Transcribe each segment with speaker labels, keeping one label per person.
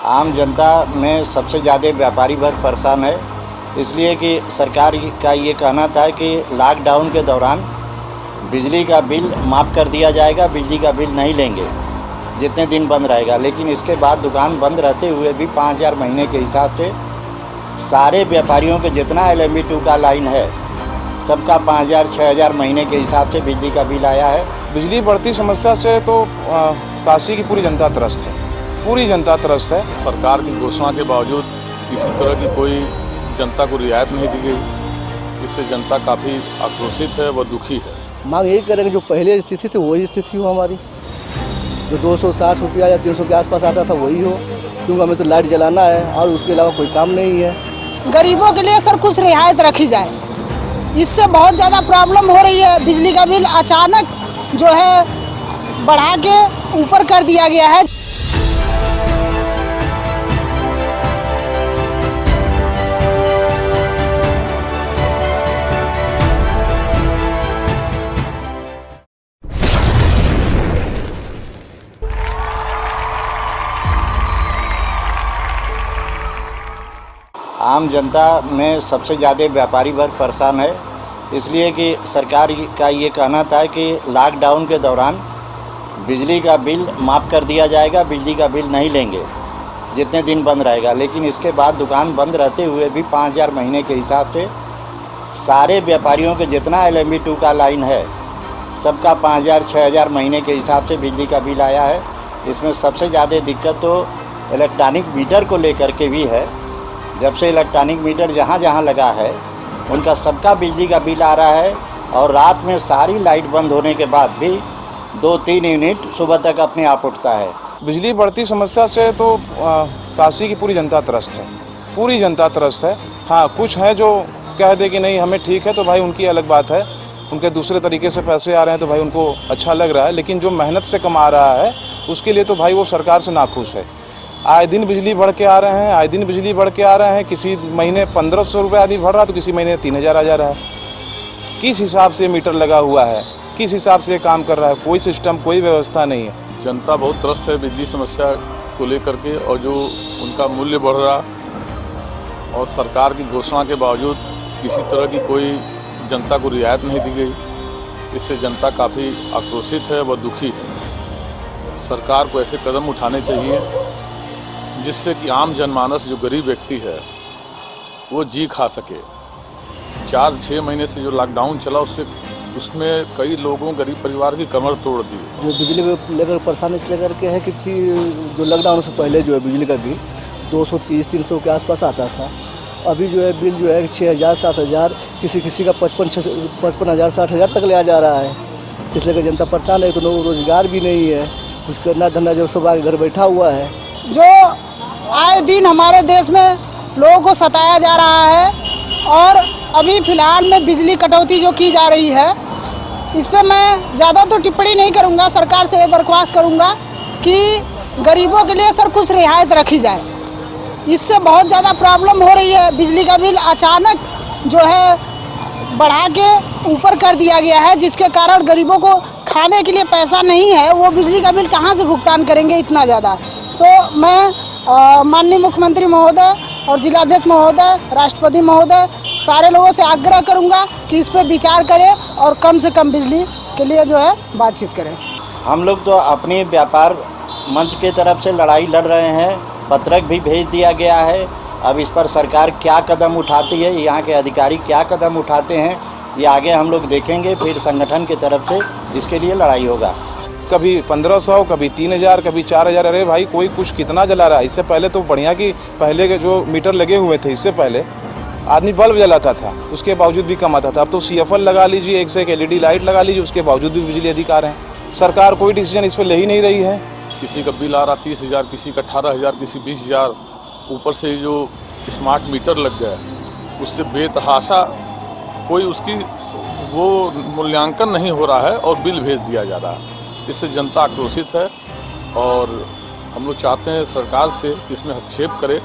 Speaker 1: आम जनता में सबसे ज़्यादा व्यापारी वर्ग परेशान है, इसलिए कि सरकार का ये कहना था कि लॉकडाउन के दौरान बिजली का बिल माफ़ कर दिया जाएगा, बिजली का बिल नहीं लेंगे जितने दिन बंद रहेगा। लेकिन इसके बाद दुकान बंद रहते हुए भी 5,000 महीने के हिसाब से सारे व्यापारियों के जितना LMB2 का लाइन है सबका 5,000 6,000 महीने के हिसाब से बिजली का बिल आया है।
Speaker 2: बिजली बढ़ती समस्या से तो काशी की पूरी जनता त्रस्त है, पूरी जनता त्रस्त है।
Speaker 3: सरकार की घोषणा के बावजूद किसी तरह की कोई जनता को रियायत नहीं दी गई, इससे जनता काफ़ी आक्रोशित है व दुखी है।
Speaker 4: मांग यही करेंगे जो पहले स्थिति थी वही स्थिति हो हमारी, जो 260 रुपया या 300 के आसपास आता था वही हो, क्योंकि हमें तो लाइट जलाना है और उसके अलावा कोई काम नहीं है।
Speaker 5: गरीबों के लिए सर कुछ रियायत रखी जाए, इससे बहुत ज़्यादा प्रॉब्लम हो रही है। बिजली का बिल अचानक जो है बढ़ा के ऊपर कर दिया गया है।
Speaker 1: आम जनता में सबसे ज़्यादा व्यापारी वर्ग परेशान है, इसलिए कि सरकार का ये कहना था कि लॉकडाउन के दौरान बिजली का बिल माफ़ कर दिया जाएगा, बिजली का बिल नहीं लेंगे जितने दिन बंद रहेगा। लेकिन इसके बाद दुकान बंद रहते हुए भी 5,000 महीने के हिसाब से सारे व्यापारियों के जितना LMB2 का लाइन है सबका 5,000 6,000 महीने के हिसाब से बिजली का बिल आया है। इसमें सबसे ज़्यादा दिक्कत तो इलेक्ट्रॉनिक मीटर को लेकर के भी है। जब से इलेक्ट्रॉनिक मीटर जहाँ जहाँ लगा है उनका सबका बिजली का बिल आ रहा है, और रात में सारी लाइट बंद होने के बाद भी 2-3 यूनिट सुबह तक अपने आप उठता है।
Speaker 2: बिजली बढ़ती समस्या से तो काशी की पूरी जनता त्रस्त है, पूरी जनता त्रस्त है। हाँ, कुछ है जो कह दे कि नहीं हमें ठीक है, तो भाई उनकी अलग बात है, उनके दूसरे तरीके से पैसे आ रहे हैं तो भाई उनको अच्छा लग रहा है। लेकिन जो मेहनत से कमा रहा है उसके लिए तो भाई वो सरकार से नाखुश है। आए दिन बिजली बढ़ के आ रहे हैं, आए दिन बिजली बढ़ के आ रहे हैं। किसी महीने 1,500 रुपये आदि बढ़ रहा है तो किसी महीने 3,000 आ जा रहा है। किस हिसाब से मीटर लगा हुआ है, किस हिसाब से काम कर रहा है, कोई सिस्टम कोई व्यवस्था नहीं है।
Speaker 3: जनता बहुत त्रस्त है बिजली समस्या को लेकर के, और जो उनका मूल्य बढ़ रहा और सरकार की घोषणा के बावजूद किसी तरह की कोई जनता को रियायत नहीं दी गई, इससे जनता काफ़ी आक्रोशित है व दुखी है। सरकार को ऐसे कदम उठाने चाहिए जिससे कि आम जनमानस जो गरीब व्यक्ति है वो जी खा सके। 4-6 महीने से जो लॉकडाउन चला उसमें कई लोगों गरीब परिवार की कमर तोड़ दी।
Speaker 4: जो बिजली को लेकर परेशानी इसलिए करके है कि जो लॉकडाउन से पहले जो है बिजली का बिल 230-300 के आसपास आता था। अभी जो है बिल जो है 6,000-7,000, किसी का 55,000 60,000 तक ले आ जा रहा है। इसलिए जनता परेशान है, तो रोजगार भी नहीं है, कुछ करना धंधा जो सब आगे घर बैठा हुआ है।
Speaker 5: जो आए दिन हमारे देश में लोगों को सताया जा रहा है, और अभी फ़िलहाल में बिजली कटौती जो की जा रही है इस पर मैं ज़्यादा तो टिप्पणी नहीं करूंगा। सरकार से ये दरख्वास्त करूंगा कि गरीबों के लिए सर कुछ रियायत रखी जाए, इससे बहुत ज़्यादा प्रॉब्लम हो रही है। बिजली का बिल अचानक जो है बढ़ा के ऊपर कर दिया गया है, जिसके कारण गरीबों को खाने के लिए पैसा नहीं है, वो बिजली का बिल कहाँ से भुगतान करेंगे इतना ज़्यादा। तो मैं माननीय मुख्यमंत्री महोदय और जिलाध्यक्ष महोदय, राष्ट्रपति महोदय, सारे लोगों से आग्रह करूंगा कि इस पर विचार करें और कम से कम बिजली के लिए जो है बातचीत करें।
Speaker 1: हम लोग तो अपनी व्यापार मंच के तरफ से लड़ाई लड़ रहे हैं, पत्रक भी भेज दिया गया है। अब इस पर सरकार क्या कदम उठाती है, यहाँ के अधिकारी क्या कदम उठाते हैं, ये आगे हम लोग देखेंगे। फिर संगठन की तरफ से इसके लिए लड़ाई होगा।
Speaker 2: कभी 1,500, कभी 3,000, कभी 4,000। अरे भाई कोई कुछ कितना जला रहा है। इससे पहले तो बढ़िया कि पहले के जो मीटर लगे हुए थे इससे पहले आदमी बल्ब जलाता था, उसके बावजूद भी कम आता था। अब तो CFL लगा लीजिए, एक से एक LED लाइट लगा लीजिए, उसके बावजूद भी बिजली अधिक आ रहे हैं। सरकार कोई डिसीजन इस पर ले ही नहीं रही है।
Speaker 3: किसी का बिल आ रहा 30,000, किसी का 18,000, किसी 20,000। ऊपर से जो स्मार्ट मीटर लग गया उससे बेतहाशा कोई उसकी वो मूल्यांकन नहीं हो रहा है और बिल भेज दिया जा रहा है। इससे जनता आक्रोशित है, और हम लोग चाहते हैं सरकार से कि इसमें हस्तक्षेप करे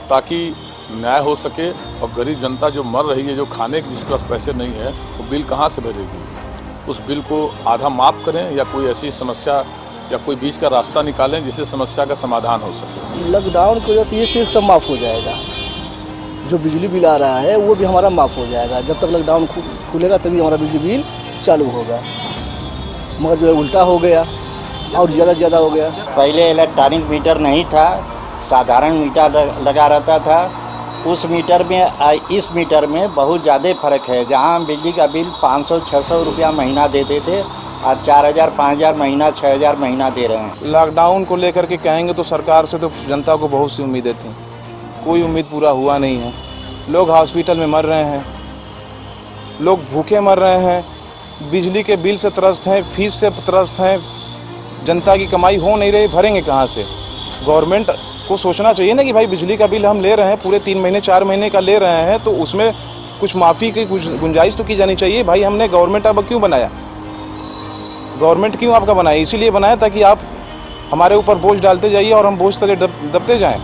Speaker 3: ताकि न्याय हो सके। और गरीब जनता जो मर रही है, जो खाने के जिसके पास पैसे नहीं है, वो बिल कहाँ से भरेगी। उस बिल को आधा माफ़ करें या कोई ऐसी समस्या या कोई बीच का रास्ता निकालें जिससे समस्या का समाधान हो सके।
Speaker 4: लॉकडाउन की वजह से ये चीज़ सब माफ़ हो जाएगा। जो बिजली बिल आ रहा है वो भी हमारा माफ़ हो जाएगा। जब तक लॉकडाउन खुलेगा तभी हमारा बिजली बिल चालू होगा। मगर जो है उल्टा हो गया और ज़्यादा हो गया।
Speaker 1: पहले इलेक्ट्रॉनिक मीटर नहीं था, साधारण मीटर लगा रहता था। उस मीटर में इस मीटर में बहुत ज़्यादा फ़र्क है। जहाँ हम बिजली का बिल 500-600 रुपया महीना देते थे, आज 4000-5000 महीना, 6000 महीना दे रहे हैं।
Speaker 2: लॉकडाउन को लेकर के कहेंगे तो सरकार से तो जनता को बहुत सी उम्मीदें थी, कोई उम्मीद पूरा हुआ नहीं है। लोग हॉस्पिटल में मर रहे हैं, लोग भूखे मर रहे हैं, बिजली के बिल से त्रस्त हैं, फीस से त्रस्त हैं। जनता की कमाई हो नहीं रही, भरेंगे कहाँ से? गवर्नमेंट को सोचना चाहिए ना कि भाई बिजली का बिल हम ले रहे हैं, पूरे 3 महीने 4 महीने का ले रहे हैं, तो उसमें कुछ माफ़ी की कुछ गुंजाइश तो की जानी चाहिए। भाई हमने गवर्नमेंट अब क्यों बनाया? गवर्नमेंट क्यों आपका बनाया? इसीलिए बनाया ताकि आप हमारे ऊपर बोझ डालते जाइए और हम बोझ तले दबते जाएं।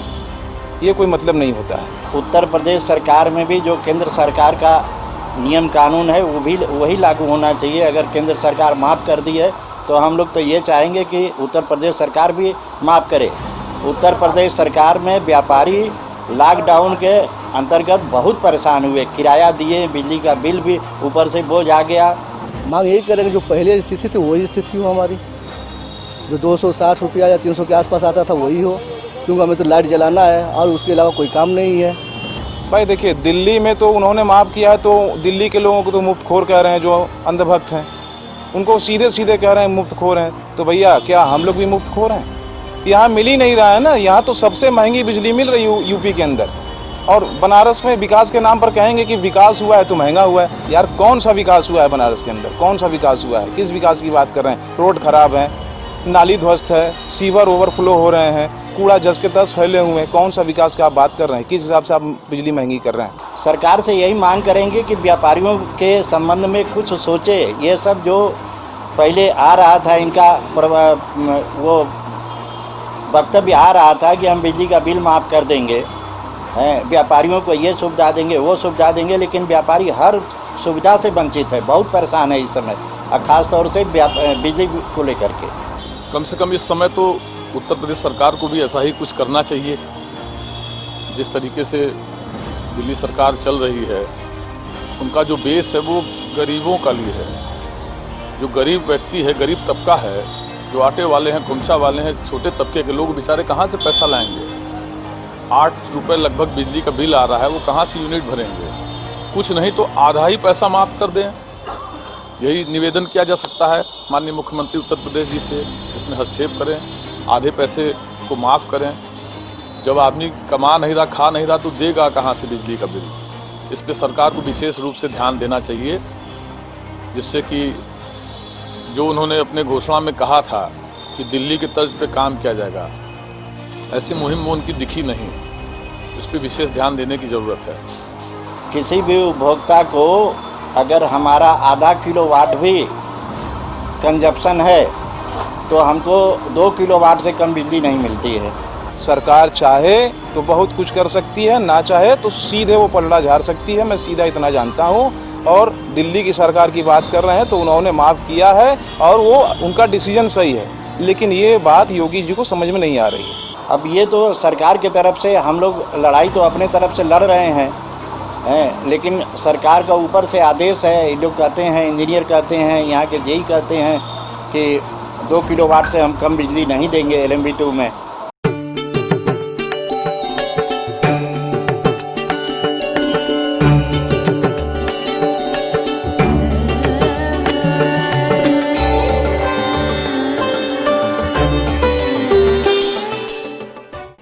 Speaker 2: ये कोई मतलब नहीं होता है।
Speaker 1: उत्तर प्रदेश सरकार में भी जो केंद्र सरकार का नियम कानून है वो भी वही लागू होना चाहिए। अगर केंद्र सरकार माफ़ कर दी है तो हम लोग तो ये चाहेंगे कि उत्तर प्रदेश सरकार भी माफ़ करे। उत्तर प्रदेश सरकार में व्यापारी लॉकडाउन के अंतर्गत बहुत परेशान हुए, किराया दिए, बिजली का बिल भी ऊपर से बोझ आ गया।
Speaker 4: मांग यही करेंगे जो पहले स्थिति थी वही स्थिति हो हमारी, जो 260 रुपया या 300 के आसपास आता था वही हो, क्योंकि हमें तो लाइट जलाना है और उसके अलावा कोई काम नहीं है।
Speaker 2: भाई देखिए, दिल्ली में तो उन्होंने माफ़ किया है, तो दिल्ली के लोगों को तो मुफ्तखोर कह रहे हैं, जो अंधभक्त हैं उनको सीधे सीधे कह रहे हैं मुफ्तखोर हैं। तो भैया क्या हम लोग भी मुफ्तखोर हैं? यहाँ मिल ही नहीं रहा है ना। यहाँ तो सबसे महंगी बिजली मिल रही है यूपी के अंदर, और बनारस में विकास के नाम पर कहेंगे कि विकास हुआ है तो महंगा हुआ है। यार कौन सा विकास हुआ है बनारस के अंदर? कौन सा विकास हुआ है? किस विकास की बात कर रहे हैं? रोड खराब है, नाली ध्वस्त है, सीवर ओवरफ्लो हो रहे हैं, कूड़ा जस के तस फैले हुए हैं। कौन सा विकास का आप बात कर रहे हैं? किस हिसाब से आप बिजली महंगी कर रहे हैं?
Speaker 1: सरकार से यही मांग करेंगे कि व्यापारियों के संबंध में कुछ सोचे। ये सब जो पहले आ रहा था, इनका वो वक्तव्य आ रहा था कि हम बिजली का बिल माफ़ कर देंगे, व्यापारियों को ये सुविधा देंगे, वो सुविधा देंगे, लेकिन व्यापारी हर सुविधा से वंचित है, बहुत परेशान है इस समय, और ख़ास तौर से बिजली को लेकर के।
Speaker 3: कम से कम इस समय तो उत्तर प्रदेश सरकार को भी ऐसा ही कुछ करना चाहिए। जिस तरीके से दिल्ली सरकार चल रही है, उनका जो बेस है वो गरीबों का लिए है। जो गरीब व्यक्ति है, गरीब तबका है, जो आटे वाले हैं, खुमचा वाले हैं, छोटे तबके के लोग बेचारे कहाँ से पैसा लाएंगे? 8 रुपये लगभग बिजली का बिल आ रहा है, वो कहाँ से यूनिट भरेंगे? कुछ नहीं तो आधा ही पैसा माफ़ कर दें। यही निवेदन किया जा सकता है माननीय मुख्यमंत्री उत्तर प्रदेश जी से, इसमें हस्तक्षेप करें, आधे पैसे को माफ़ करें। जब आदमी कमा नहीं रहा, खा नहीं रहा, तो देगा कहाँ से बिजली का बिल? इस पर सरकार को विशेष रूप से ध्यान देना चाहिए, जिससे कि जो उन्होंने अपने घोषणा में कहा था कि दिल्ली की तर्ज पे काम किया जाएगा, ऐसी मुहिम उनकी दिखी नहीं। इस पर विशेष ध्यान देने की ज़रूरत है।
Speaker 1: किसी भी उपभोक्ता को अगर हमारा आधा किलोवाट भी कंजप्शन है तो हमको 2 किलोवाट से कम बिजली नहीं मिलती है।
Speaker 2: सरकार चाहे तो बहुत कुछ कर सकती है, ना चाहे तो सीधे वो पलड़ा झाड़ सकती है। मैं सीधा इतना जानता हूँ। और दिल्ली की सरकार की बात कर रहे हैं तो उन्होंने माफ़ किया है और वो उनका डिसीजन सही है, लेकिन ये बात योगी जी को समझ में नहीं आ रही है।
Speaker 1: अब ये तो सरकार की तरफ से हम लोग लड़ाई तो अपने तरफ से लड़ रहे हैं, लेकिन सरकार का ऊपर से आदेश है। ये लोग कहते हैं, इंजीनियर कहते हैं, यहाँ के जेई कहते हैं कि 2 किलोवाट से हम कम बिजली नहीं देंगे LMB2 में।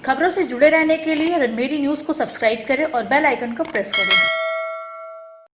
Speaker 6: खबरों से जुड़े रहने के लिए रणमेरी न्यूज़ को सब्सक्राइब करें और बेल आइकन को प्रेस करें।